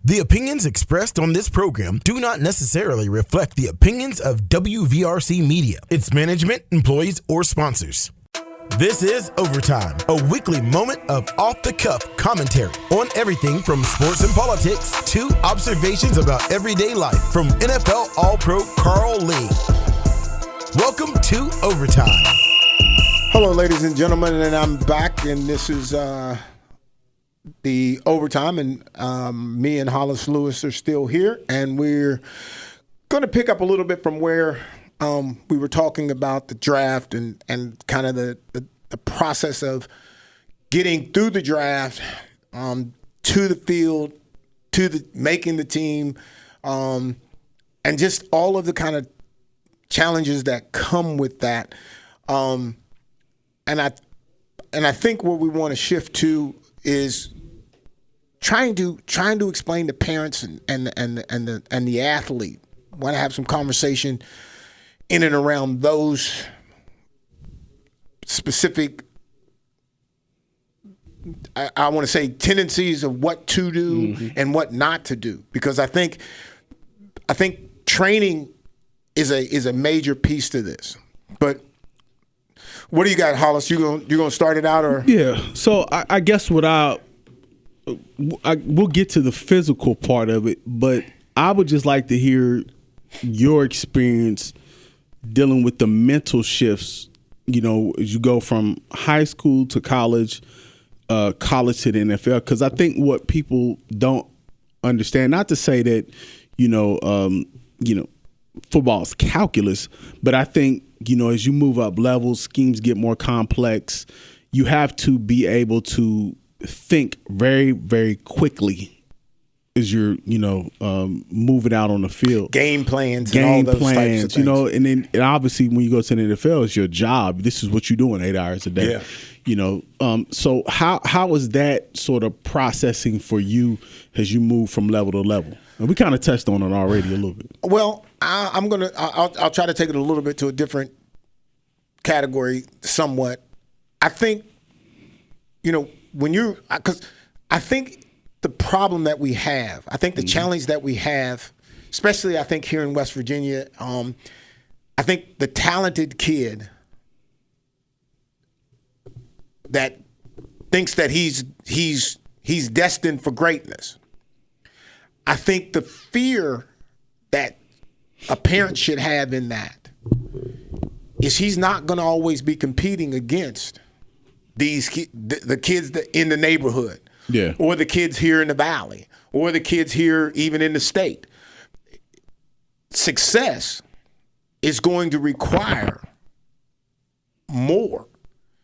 The opinions expressed on this program do not necessarily reflect the opinions of WVRC Media, its management, employees, or sponsors. This is Overtime, a weekly moment of off-the-cuff commentary on everything from sports and politics to observations about everyday life from NFL All-Pro Carl Lee. Welcome to Overtime. Hello, ladies and gentlemen, and I'm back, and this is the Overtime, and me and Hollis Lewis are still here, and we're going to pick up a little bit from where we were talking about the draft and kind of the process of getting through the draft to the field, to making the team, and just all of the kind of challenges that come with that. And I think what we want to shift to is trying to explain to parents and the athlete. Want to have some conversation in and around those specific, I want to say, tendencies of what to do and what not to do, because I think training is a major piece to this. But what do you got, Hollis? You gonna start it out, or? Yeah. So I guess we'll get to the physical part of it, but I would just like to hear your experience dealing with the mental shifts, as you go from high school to college to the NFL. Because I think what people don't understand, not to say that, football's calculus, but I think, as you move up levels, schemes get more complex. You have to be able to think very, very quickly as you're, moving out on the field. Game plans and all those types of things. And then obviously when you go to the NFL, it's your job. This is what you're doing 8 hours a day. Yeah. So how is that sort of processing for you as you move from level to level? And we kind of touched on it already a little bit. Well, I'll try to take it a little bit to a different category somewhat. I think, because I think the problem that we have, I think the challenge that we have, especially I think here in West Virginia, I think the talented kid that thinks that he's destined for greatness, I think the fear that a parent should have in that is he's not going to always be competing against the kids that in the neighborhood, or the kids here in the valley, or the kids here even in the state. Success is going to require more.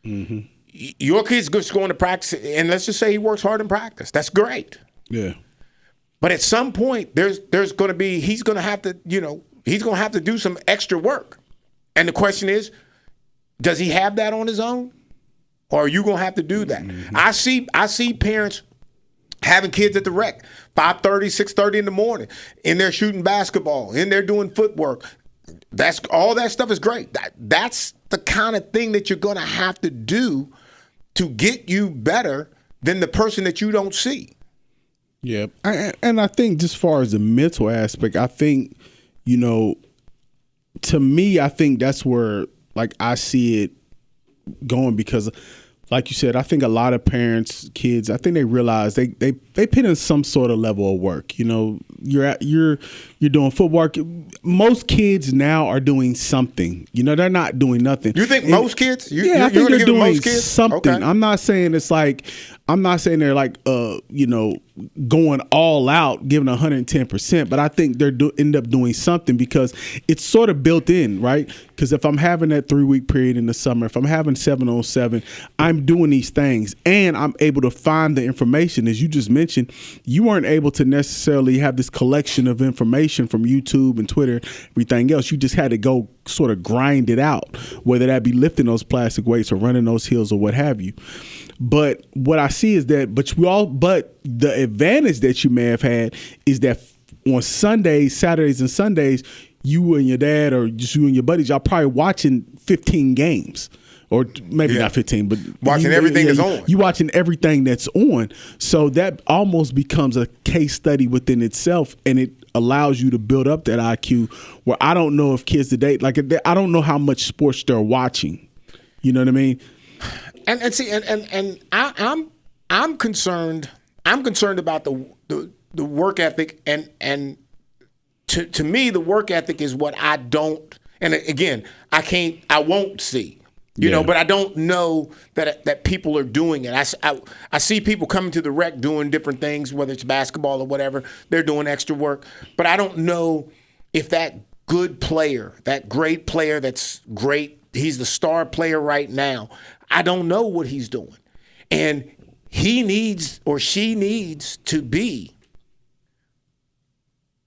Mm-hmm. Your kid's just going to practice, and let's just say he works hard in practice. That's great. Yeah. But at some point, he's going to have to do some extra work. And the question is, does he have that on his own? Or are you going to have to do that? Mm-hmm. I see parents having kids at the rec, 5:30, 6:30 in the morning, in there shooting basketball, in there doing footwork. All that stuff is great. That's the kind of thing that you're going to have to do to get you better than the person that you don't see. Yeah. And I think just as far as the mental aspect, I think, to me, I think that's where, I see it going, because like you said, I think a lot of parents, kids, I think they realize they put in some sort of level of work. You're doing footwork. Most kids now are doing something. They're not doing nothing. You think most kids? I think they're doing most kids? Something. Okay. I'm not saying they're going all out, giving 110%, but I think they're end up doing something, because it's sort of built in, right? Because if I'm having that 3-week period in the summer, if I'm having 7-on-7, I'm doing these things, and I'm able to find the information. As you just mentioned, you weren't able to necessarily have this collection of information from YouTube and Twitter, everything else. You just had to go sort of grind it out, whether that be lifting those plastic weights or running those hills or what have you. But what I see is that, but the advantage that you may have had is that on Sundays, Saturdays and Sundays, you and your dad, or just you and your buddies, y'all probably watching 15 games. or maybe not 15, but watching everything that's on. You watching everything that's on. So that almost becomes a case study within itself, and it allows you to build up that IQ. Where I don't know if kids today, like I don't know how much sports they're watching. You know what I mean? And see, and I'm concerned. I'm concerned about the work ethic, and to me, the work ethic is what I don't. And again, I won't see. You know, but I don't know that people are doing it. I see people coming to the rec doing different things, whether it's basketball or whatever. They're doing extra work. But I don't know if that good player, that great player that's great, he's the star player right now, I don't know what he's doing. And he needs or she needs to be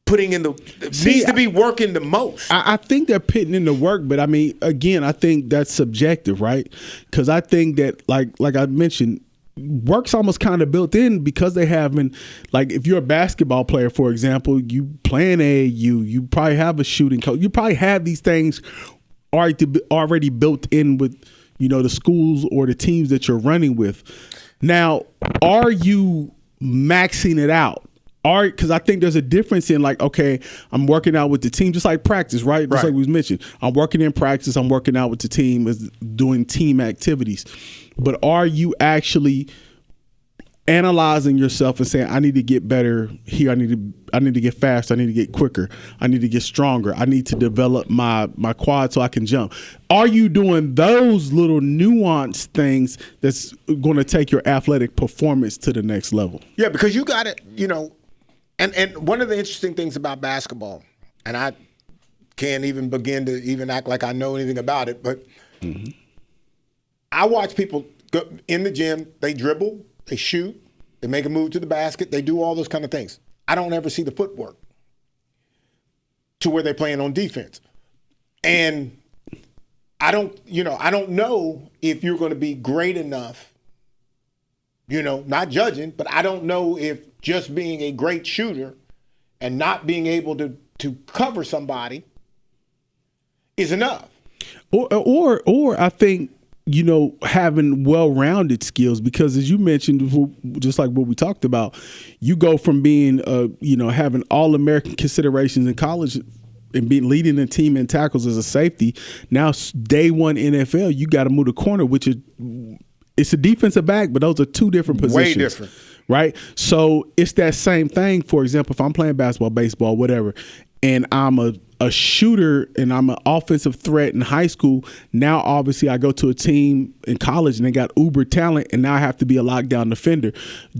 putting in needs to be working the most. I think they're putting in the work, but I mean, again, I think that's subjective, right? Because I think that, like I mentioned, work's almost kind of built in because they haven't, like, if you're a basketball player, for example, you play in AAU, you probably have a shooting coach, you probably have these things already built in with, you know, the schools or the teams that you're running with. Now, are you maxing it out? Because I think there's a difference in, like, okay, I'm working out with the team, just like practice, right? Just like we mentioned. I'm working in practice, I'm working out with the team, is doing team activities. But are you actually analyzing yourself and saying, I need to get better here, I need to get faster, I need to get quicker, I need to get stronger, I need to develop my quad so I can jump? Are you doing those little nuanced things that's going to take your athletic performance to the next level? Yeah, because you got it, you know. And one of the interesting things about basketball, and I can't even begin to even act like I know anything about it, but I watch people go in the gym, they dribble, they shoot, they make a move to the basket, they do all those kind of things. I don't ever see the footwork to where they're playing on defense. And I don't know if you're going to be great enough, you know, not judging, but I don't know if just being a great shooter and not being able to cover somebody is enough. Or I think, you know, having well-rounded skills, because as you mentioned, just like what we talked about, you go from being, you know, having All-American considerations in college and leading the team in tackles as a safety. Now, day one NFL, you got to move the corner, which is, it's a defensive back, but those are two different positions. Way different. Right? So it's that same thing. For example, if I'm playing basketball, baseball, whatever, and I'm a shooter and I'm an offensive threat in high school, now obviously I go to a team in college and they got uber talent, and now I have to be a lockdown defender.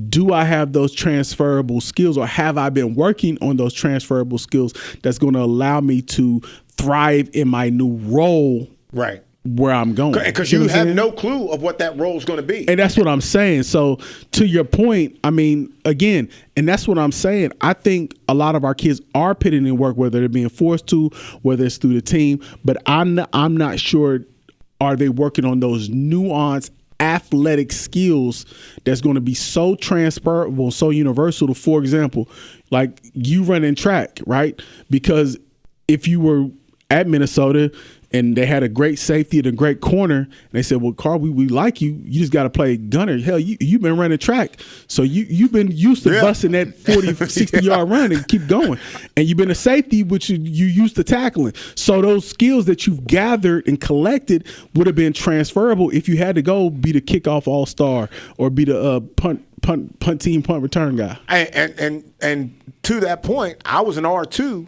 Do I have those transferable skills, or have I been working on those transferable skills that's going to allow me to thrive in my new role? Right. Where I'm going. Because you have no clue of what that role is going to be. And that's what I'm saying. So to your point, I mean, again, and that's what I'm saying. I think a lot of our kids are putting in work, whether they're being forced to, whether it's through the team, but I'm not sure, are they working on those nuanced athletic skills that's going to be so transferable, so universal. For example, like you running track, right? Because if you were at Minnesota and they had a great safety and a great corner, and they said, well, Carl, we like you. You just got to play gunner. Hell, you've been running track. So you've been used to busting that 40, 60-yard run and keep going. And you've been a safety, which you used to tackling. So those skills that you've gathered and collected would have been transferable if you had to go be the kickoff all-star or be the punt team punt return guy. And to that point, I was an R2.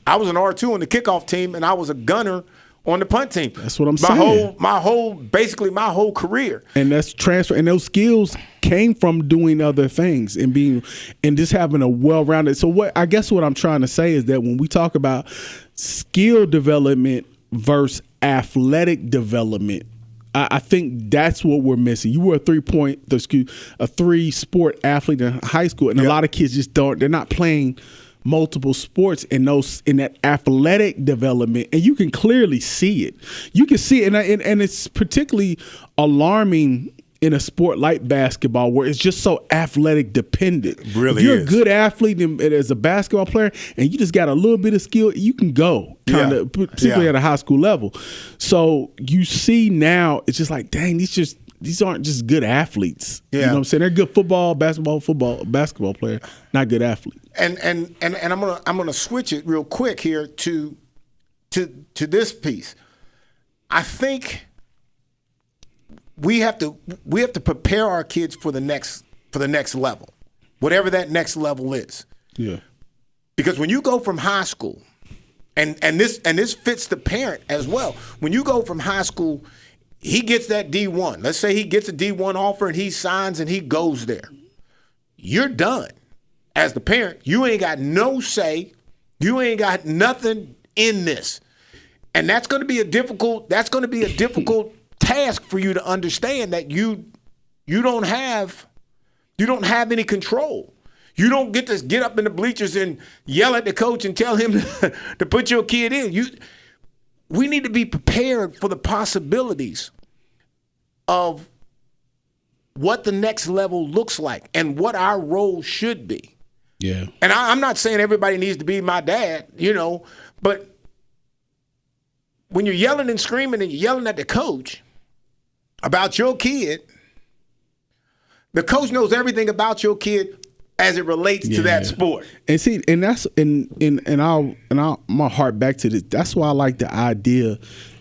I was an R2 on the kickoff team, and I was a gunner on the punt team. That's what I'm saying. My whole career. And that's transfer. And those skills came from doing other things and just having a well-rounded. So what I'm trying to say is that when we talk about skill development versus athletic development, I think that's what we're missing. You were a three-sport athlete in high school, and a lot of kids just they're not playing multiple sports in that athletic development, and you can clearly see it. You can see it, and it's particularly alarming in a sport like basketball where it's just so athletic dependent. Really if you're is. a good athlete and as a basketball player and you just got a little bit of skill, you can go kind of, particularly at a high school level. So you see now, it's just like, dang, these aren't just good athletes. Yeah. You know what I'm saying? They're good basketball player, not good athlete. And I'm gonna switch it real quick here to this piece. I think we have to prepare our kids for the next level, whatever that next level is. Yeah. Because when you go from high school, and this fits the parent as well. When you go from high school, he gets that D1. Let's say he gets a D1 offer and he signs and he goes there. You're done. As the parent, you ain't got no say. You ain't got nothing in this. And that's going to be a difficult task for you to understand that you don't have any control. You don't get to get up in the bleachers and yell at the coach and tell him to put your kid in. We need to be prepared for the possibilities of what the next level looks like and what our role should be. Yeah. And I'm not saying everybody needs to be my dad, but when you're yelling and screaming and you're yelling at the coach about your kid, the coach knows everything about your kid as it relates to that sport. And see, and that's I'll my heart back to this. That's why I like the idea,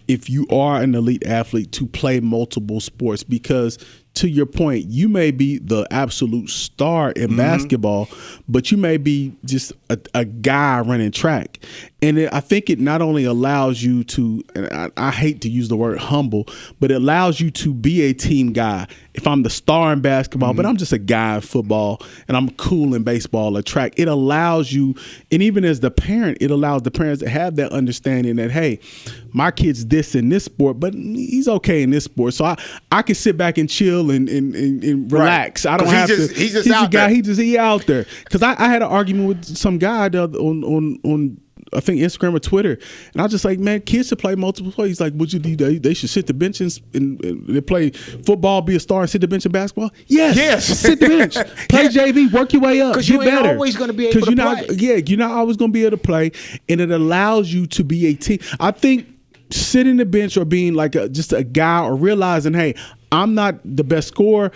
if you are an elite athlete, to play multiple sports, because to your point, you may be the absolute star in basketball, but you may be just a guy running track. And I think it not only allows you to, and I hate to use the word humble, but it allows you to be a team guy. If I'm the star in basketball, but I'm just a guy in football and I'm cool in baseball or track, it allows you, and even as the parent, it allows the parents to have that understanding that, hey, my kid's this in this sport, but he's okay in this sport. So I can sit back and chill and relax. Right. I don't have to. He's just out there. He out there. Because I had an argument with some guy on I think Instagram or Twitter, and I was just like, man, kids should play multiple plays. He's like, would you do? They should sit the bench and they play football, be a star, and sit the bench in basketball. Yes. Sit the bench, play JV, work your way up, because get you ain't better. always going to be able to play. You're not always going to be able to play, and it allows you to be a team. I think sitting the bench or being like just a guy, or realizing, hey, I'm not the best scorer,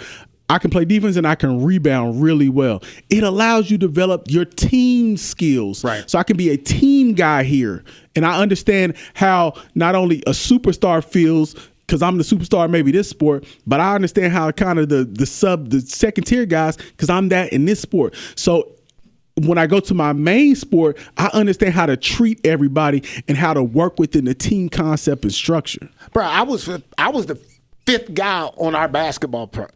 I can play defense and I can rebound really well. It allows you to develop your team skills. Right. So I can be a team guy here. And I understand how not only a superstar feels, because I'm the superstar in maybe this sport, but I understand how kind of the second tier guys, because I'm that in this sport. So when I go to my main sport, I understand how to treat everybody and how to work within the team concept and structure. Bro, I was the fifth guy on our basketball team.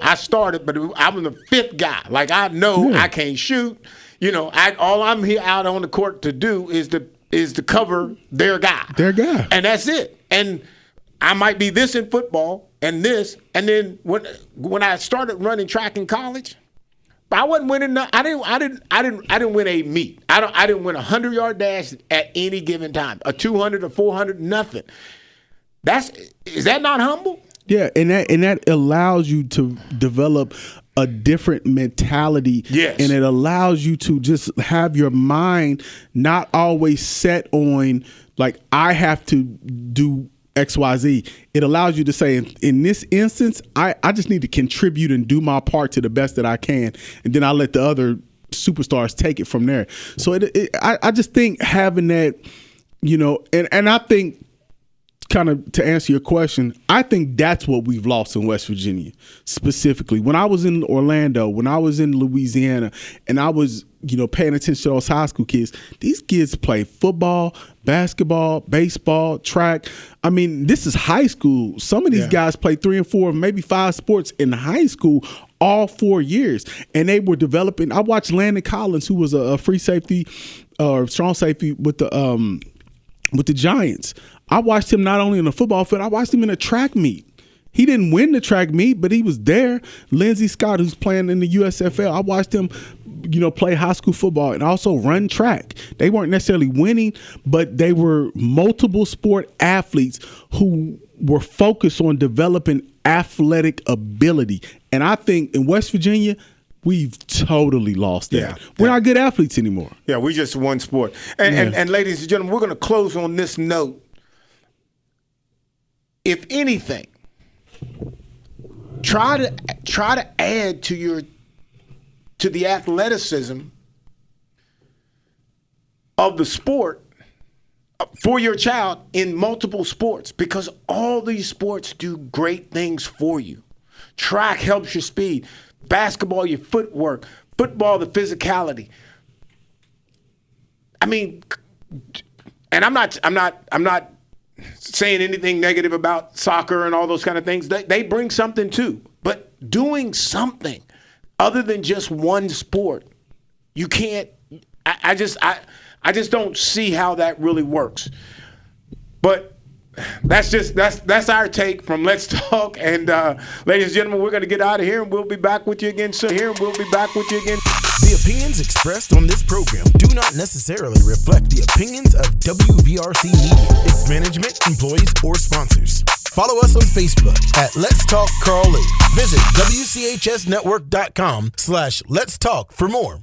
I started, but I was the fifth guy. Like, I know I can't shoot. All I'm here out on the court to do is to cover their guy. And that's it. And I might be this in football and this. And then when I started running track in college, I wasn't winning. I didn't win a meet. I didn't win a 100-yard dash at any given time. A 200 or 400, nothing. Is that not humble? Yeah, and that allows you to develop a different mentality. Yes. And it allows you to just have your mind not always set on, like, I have to do XYZ. It allows you to say, in this instance, I just need to contribute and do my part to the best that I can, and then I let the other superstars take it from there. So I just think having that, and I think, kind of to answer your question, I think that's what we've lost in West Virginia specifically. When I was in Orlando, when I was in Louisiana, and I was, paying attention to those high school kids, these kids play football, basketball, baseball, track. I mean, this is high school. Some of these guys play 3 and 4, maybe 5 sports in high school all 4 years. And they were developing. I watched Landon Collins, who was a free safety or strong safety with the Giants. I watched him not only in the football field, I watched him in a track meet. He didn't win the track meet, but he was there. Lindsey Scott, who's playing in the USFL, I watched him, play high school football and also run track. They weren't necessarily winning, but they were multiple sport athletes who were focused on developing athletic ability. And I think in West Virginia, we've totally lost that. Yeah, We're not good athletes anymore. Yeah, we just one sport. And ladies and gentlemen, we're going to close on this note. If anything, try to add to the athleticism of the sport for your child in multiple sports, because all these sports do great things for you. Track helps your speed, basketball your footwork, football the physicality. I mean, and I'm not saying anything negative about soccer and all those kind of things. They bring something too, but doing something other than just one sport, you can't. I just don't see how that really works. But that's our take from Let's Talk. And ladies and gentlemen, we're going to get out of here, and we'll be back with you again soon. The opinions expressed on this program do not necessarily reflect the opinions of WVRC Media, its management, employees, or sponsors. Follow us on Facebook at Let's Talk Carl. Visit WCHSnetwork.com/Let's Talk for more.